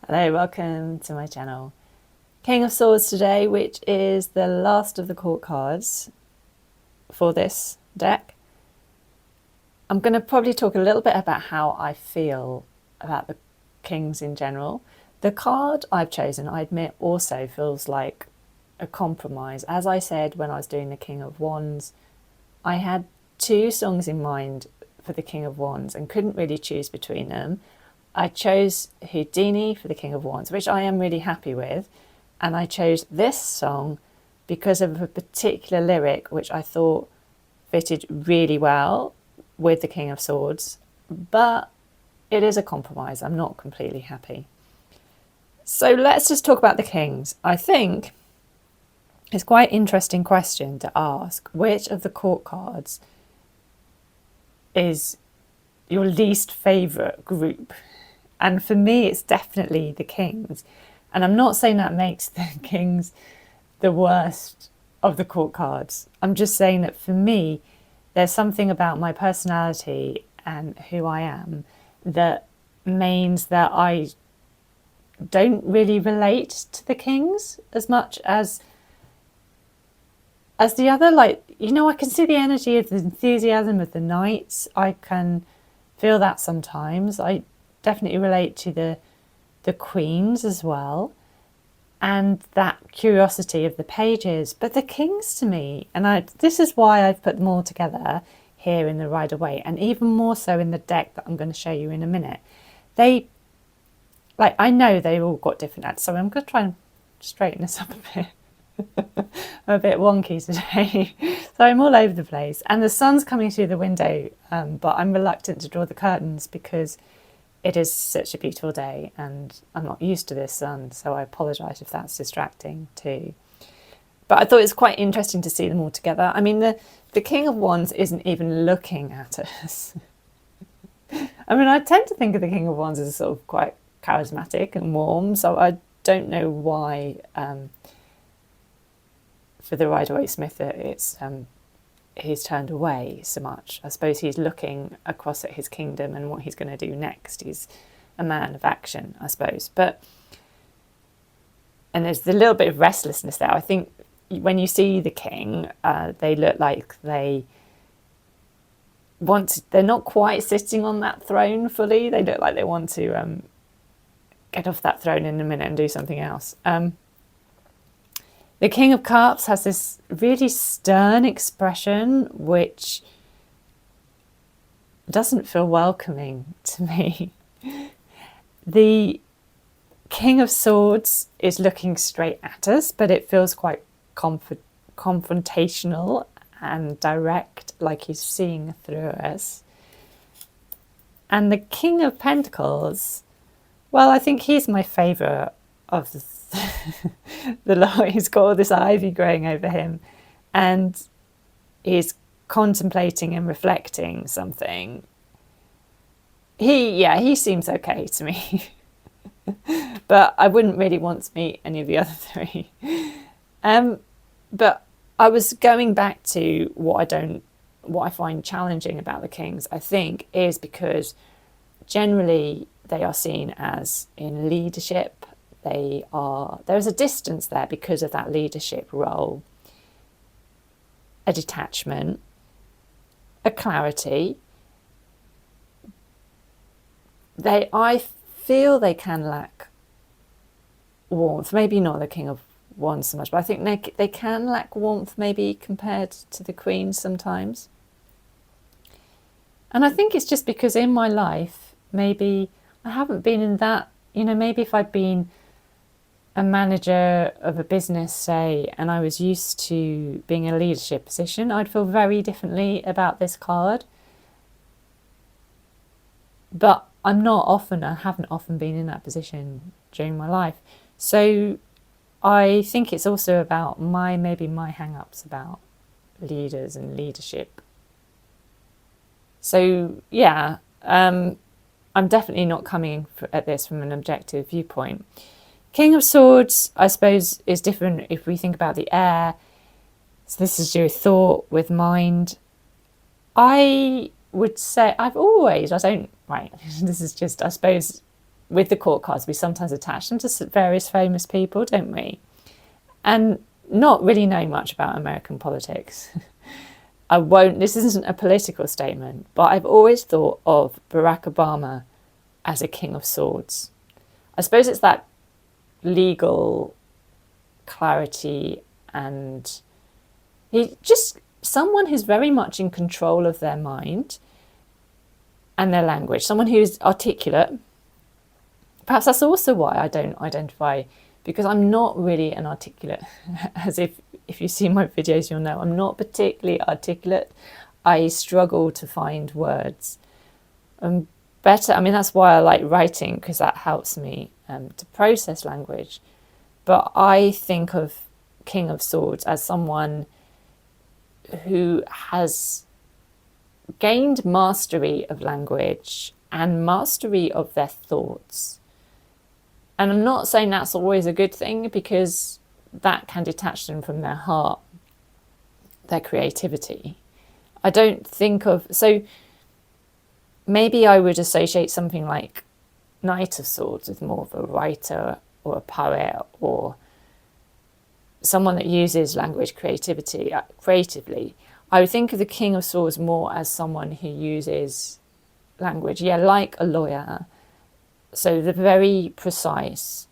Hello, welcome to my channel. King of Swords today, which is the last of the court cards for this deck. I'm going to probably talk a little bit about how I feel about the kings in general. The card I've chosen, I admit, also feels like a compromise. As I said when I was doing the King of Wands, I had two songs in mind for the King of Wands and couldn't really choose between them. I chose Houdini for the King of Wands, which I am really happy with. And I chose this song because of a particular lyric which I thought fitted really well with the King of Swords. But it is a compromise. I'm not completely happy. So let's just talk about the kings. I think it's quite an interesting question to ask. Which of the court cards is your least favourite group? And for me, it's definitely the kings. And I'm not saying that makes the kings the worst of the court cards. I'm just saying that for me, there's something about my personality and who I am that means that I don't really relate to the kings as much as the other. Like, you know, I can see the energy of the enthusiasm of the knights. I can feel that sometimes. I definitely relate to the queens as well, and that curiosity of the pages. But the kings to me, and this is why I've put them all together here in the Rider-Waite, and even more so in the deck that I'm going to show you in a minute. They, like, I know they've all got different ads, so I'm going to try and straighten this up a bit. I'm a bit wonky today, so I'm all over the place, and the sun's coming through the window, but I'm reluctant to draw the curtains because it is such a beautiful day and I'm not used to this sun, so I apologise if that's distracting too. But I thought it's quite interesting to see them all together. I mean, the King of Wands isn't even looking at us. I mean, I tend to think of the King of Wands as sort of quite charismatic and warm, so I don't know why for the Rider-Waite Smith it's he's turned away so much. I suppose he's looking across at his kingdom and what he's going to do next. He's a man of action, I suppose. And there's a little bit of restlessness there. I think when you see the king, they look like they're not quite sitting on that throne fully. They look like they want to get off that throne in a minute and do something else. The King of Cups has this really stern expression which doesn't feel welcoming to me. The King of Swords is looking straight at us, but it feels quite confrontational and direct, like he's seeing through us. And the King of Pentacles, well, I think he's my favourite of the lot. He's got all this ivy growing over him and he's contemplating and reflecting something. He seems okay to me. But I wouldn't really want to meet any of the other three. But I was going back to what I find challenging about the kings, I think, is because generally they are seen as in leadership. There's a distance there because of that leadership role, a detachment, a clarity. I feel they can lack warmth, maybe not the King of Wands so much, but I think they can lack warmth maybe compared to the Queen sometimes. And I think it's just because in my life, maybe I haven't been in that, maybe if I'd been a manager of a business, say, and I was used to being in a leadership position, I'd feel very differently about this card. But I haven't often been in that position during my life. So I think it's also about maybe my hang-ups about leaders and leadership. So yeah, I'm definitely not coming at this from an objective viewpoint. King of Swords, I suppose, is different if we think about the air. So this is your thought with mind. I would say this is just, I suppose, with the court cards, we sometimes attach them to various famous people, don't we? And not really knowing much about American politics, this isn't a political statement, but I've always thought of Barack Obama as a king of swords. I suppose it's that legal clarity, and he just someone who's very much in control of their mind and their language, someone who's articulate. Perhaps that's also why I don't identify, because I'm not really an articulate, as if you see my videos, you'll know I'm not particularly articulate. I struggle to find words. That's why I like writing, because that helps me to process language. But I think of King of Swords as someone who has gained mastery of language and mastery of their thoughts. And I'm not saying that's always a good thing, because that can detach them from their heart, their creativity. I don't think of... So maybe I would associate something like Knight of Swords with more of a writer or a poet, or someone that uses language creatively. I would think of the King of Swords more as someone who uses language, like a lawyer. So the very precise,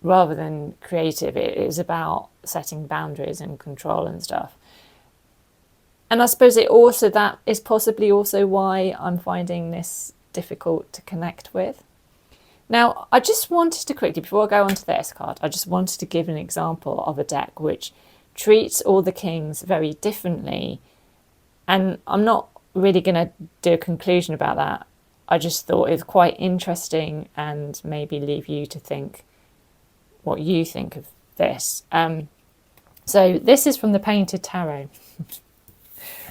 rather than creative. It is about setting boundaries and control and stuff. And I suppose that is possibly also why I'm finding this difficult to connect with. Now, I just wanted to quickly, before I go on to this card, I just wanted to give an example of a deck which treats all the kings very differently. And I'm not really going to do a conclusion about that. I just thought it was quite interesting, and maybe leave you to think what you think of this. So this is from the Painted Tarot.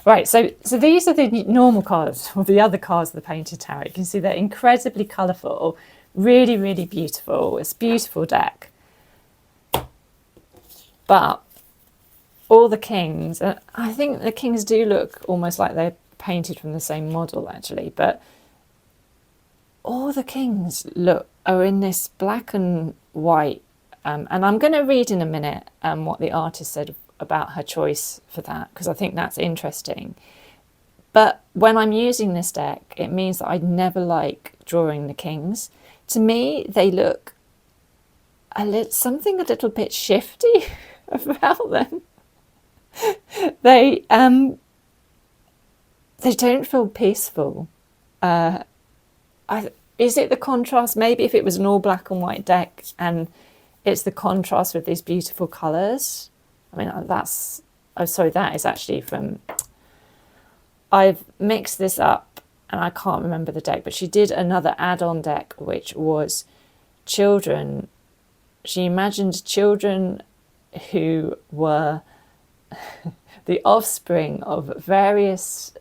Right, so these are the normal cards, or the other cards of the Painted Tarot. You can see they're incredibly colourful, really, really beautiful. It's a beautiful deck. But all the kings, I think the kings do look almost like they're painted from the same model, actually, but all the kings are in this black and white. And I'm going to read in a minute what the artist said about her choice for that, because I think that's interesting. But when I'm using this deck, it means that I never like drawing the kings. To me, they look something a little bit shifty about them. They don't feel peaceful. Is it the contrast? Maybe if it was an all black and white deck and it's the contrast with these beautiful colours. I mean, that is actually from... I've mixed this up and I can't remember the deck, but she did another add-on deck which was children. She imagined children who were the offspring of various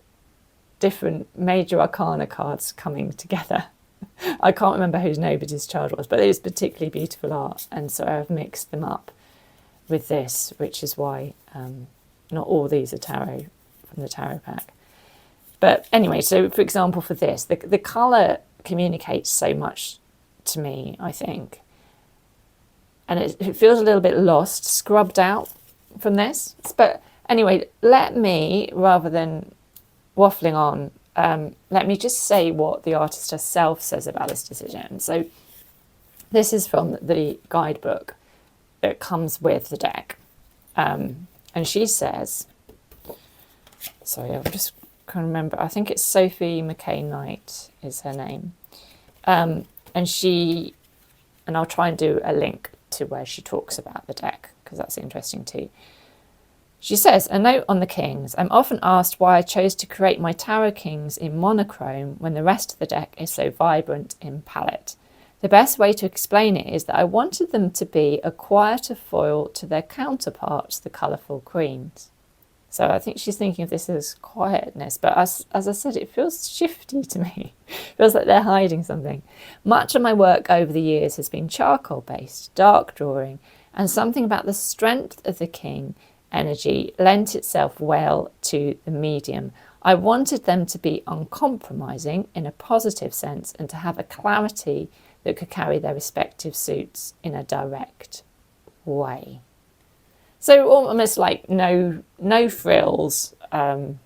different major arcana cards coming together. I can't remember whose Nobody's Child was, but it was particularly beautiful art, and so I've mixed them up with this, which is why not all these are tarot from the tarot pack. But anyway, so for example, for this, the colour communicates so much to me, I think. And it feels a little bit lost, scrubbed out from this. But anyway, let me, rather than waffling on, let me just say what the artist herself says about this decision. So this is from the guidebook that comes with the deck. And she says, sorry, I'm just can't remember. I think it's Sophie McKay Knight is her name. And I'll try and do a link to where she talks about the deck, because that's interesting too. She says, a note on the kings. I'm often asked why I chose to create my tarot kings in monochrome when the rest of the deck is so vibrant in palette. The best way to explain it is that I wanted them to be a quieter foil to their counterparts, the colourful queens. So I think she's thinking of this as quietness, but as I said, it feels shifty to me. It feels like they're hiding something. Much of my work over the years has been charcoal-based, dark drawing, and something about the strength of the king energy lent itself well to the medium. I wanted them to be uncompromising in a positive sense and to have a clarity that could carry their respective suits in a direct way. So almost like no frills. I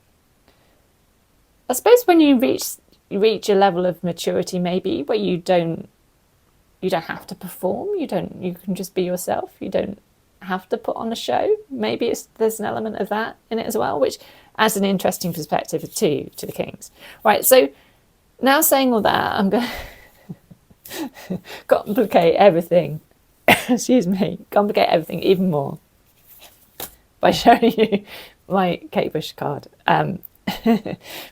suppose when you reach a level of maturity, maybe where you don't have to perform. You can just be yourself. You don't have to put on a show. Maybe there's an element of that in it as well, which adds an interesting perspective to the Kings. Right. So now saying all that, I'm going to complicate everything. Excuse me. Complicate everything even more by showing you my Kate Bush card,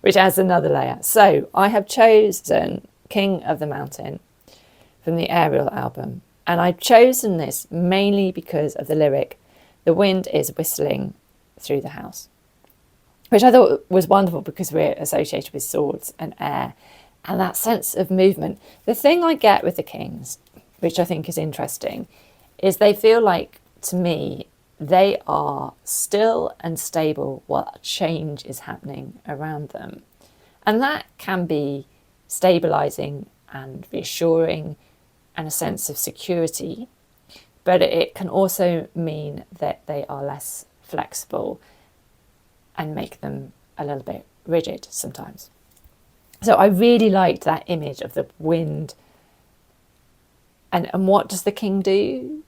which adds another layer. So I have chosen King of the Mountain from the Ariel album. And I've chosen this mainly because of the lyric, "The wind is whistling through the house," which I thought was wonderful because we're associated with swords and air and that sense of movement. The thing I get with the Kings, which I think is interesting, is they feel like, to me, they are still and stable while change is happening around them. And that can be stabilising and reassuring and a sense of security, but it can also mean that they are less flexible and make them a little bit rigid sometimes. So I really liked that image of the wind. And what does the king do?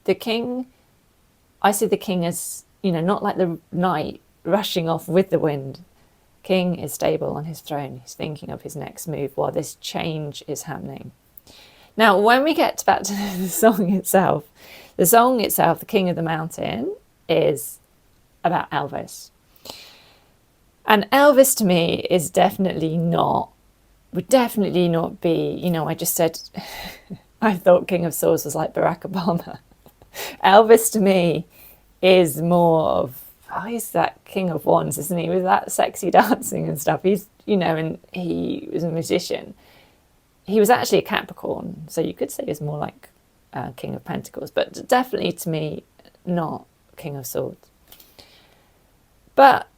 I see the king as, not like the knight rushing off with the wind. King is stable on his throne. He's thinking of his next move while this change is happening. Now, when we get back to the song itself, The King of the Mountain, is about Elvis. And Elvis to me would definitely not be, I just said, I thought King of Swords was like Barack Obama. Elvis to me is more of, he's that King of Wands, isn't he? With that sexy dancing and stuff. He's, and he was a magician. He was actually a Capricorn, so you could say he's more like King of Pentacles, but definitely to me, not King of Swords. But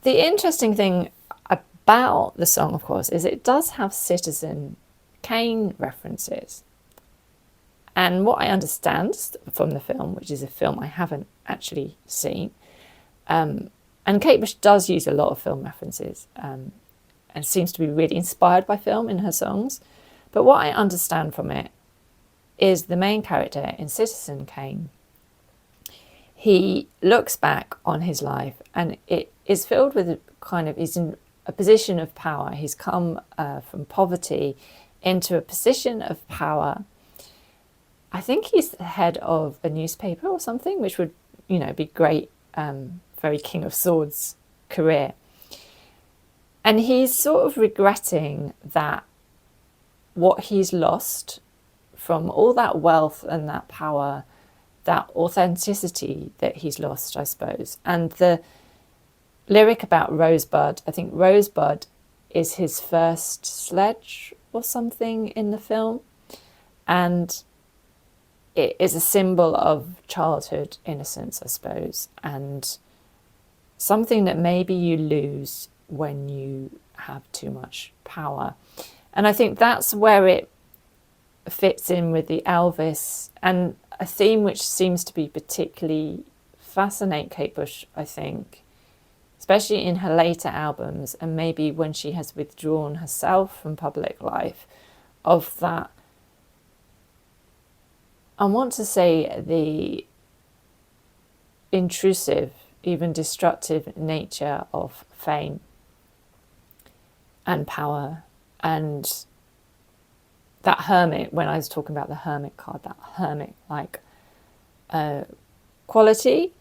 the interesting thing about the song, of course, is it does have Citizen Kane references. And what I understand from the film, which is a film I haven't actually seen, and Kate Bush does use a lot of film references and seems to be really inspired by film in her songs. But what I understand from it is the main character in Citizen Kane, he looks back on his life and it is filled with he's in a position of power. He's come from poverty into a position of power. I think he's the head of a newspaper or something, which would, be great, very King of Swords career. And he's sort of regretting that what he's lost from all that wealth and that power, that authenticity that he's lost, I suppose. And the lyric about Rosebud, I think Rosebud is his first sledge or something in the film. And it is a symbol of childhood innocence, I suppose, and something that maybe you lose when you have too much power. And I think that's where it fits in with the Elvis, and a theme which seems to be particularly fascinate Kate Bush, I think, especially in her later albums, and maybe when she has withdrawn herself from public life, of that, I want to say, the intrusive, even destructive nature of fame and power, and that hermit, when I was talking about the hermit card, that hermit-like quality,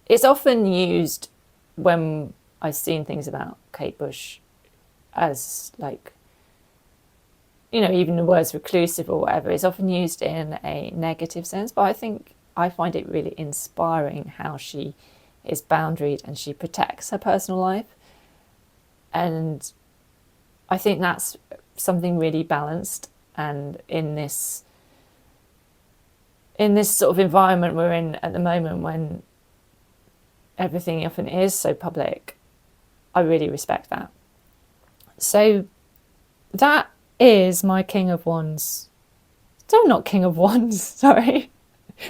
it's often used when I've seen things about Kate Bush as like, even the words reclusive or whatever, it's often used in a negative sense, but I find it really inspiring how she is boundaried and she protects her personal life. And I think that's something really balanced, and in this sort of environment we're in at the moment, when everything often is so public, I really respect that. So that is my King of Wands So I'm not King of Wands, sorry.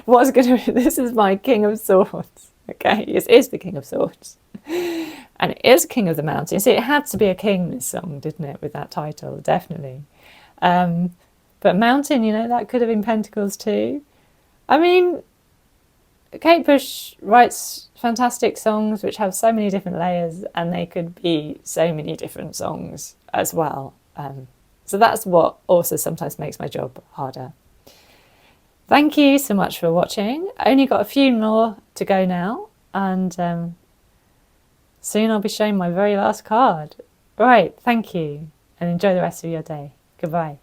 What's going to... This is my King of Swords. Okay, it is the King of Swords. And it is King of the Mountain. See, it had to be a king, this song, didn't it, with that title, definitely. But Mountain, you know, that could have been Pentacles too. I mean, Kate Bush writes fantastic songs which have so many different layers, and they could be so many different songs as well. So that's what also sometimes makes my job harder. Thank you so much for watching. I only got a few more to go now, and soon I'll be showing my very last card. Right, thank you, and enjoy the rest of your day. Goodbye.